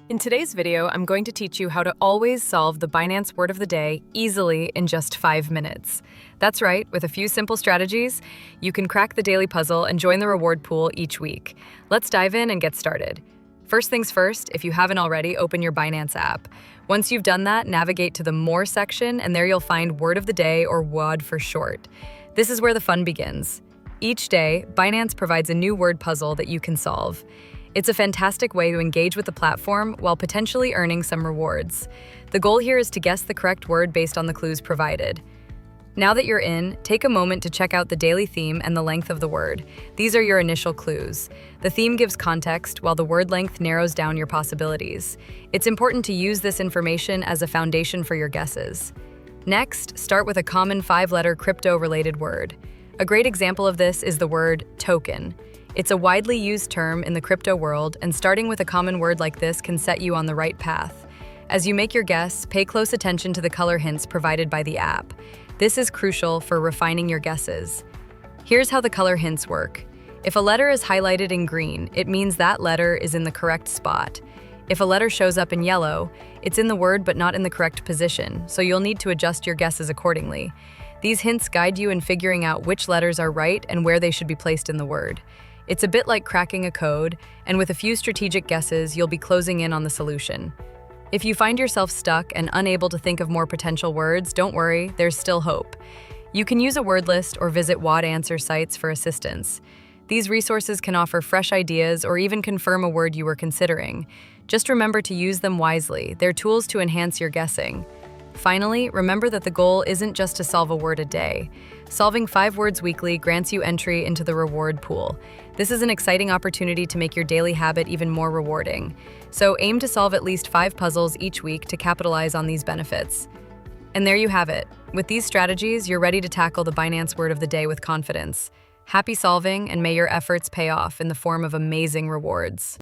In today's video, I'm going to teach you how to always solve the Binance word of the day easily in just 5 minutes. That's right, with a few simple strategies, you can crack the daily puzzle and join the reward pool each week. Let's dive in and get started. First things first, if you haven't already, open your Binance app. Once you've done that, navigate to the More section, and there you'll find Word of the Day, or WOD for short. This is where the fun begins. Each day, Binance provides a new word puzzle that you can solve. It's a fantastic way to engage with the platform while potentially earning some rewards. The goal here is to guess the correct word based on the clues provided. Now that you're in, take a moment to check out the daily theme and the length of the word. These are your initial clues. The theme gives context, while the word length narrows down your possibilities. It's important to use this information as a foundation for your guesses. Next, start with a common 5-letter crypto-related word. A great example of this is the word token. It's a widely used term in the crypto world, and starting with a common word like this can set you on the right path. As you make your guess, pay close attention to the color hints provided by the app. This is crucial for refining your guesses. Here's how the color hints work. If a letter is highlighted in green, it means that letter is in the correct spot. If a letter shows up in yellow, it's in the word but not in the correct position, so you'll need to adjust your guesses accordingly. These hints guide you in figuring out which letters are right and where they should be placed in the word. It's a bit like cracking a code, and with a few strategic guesses, you'll be closing in on the solution. If you find yourself stuck and unable to think of more potential words, don't worry, there's still hope. You can use a word list or visit WOD answer sites for assistance. These resources can offer fresh ideas or even confirm a word you were considering. Just remember to use them wisely. They're tools to enhance your guessing. Finally, remember that the goal isn't just to solve a word a day. Solving 5 words weekly grants you entry into the reward pool. This is an exciting opportunity to make your daily habit even more rewarding. So aim to solve at least 5 puzzles each week to capitalize on these benefits. And there you have it. With these strategies, you're ready to tackle the Binance word of the day with confidence. Happy solving, and may your efforts pay off in the form of amazing rewards.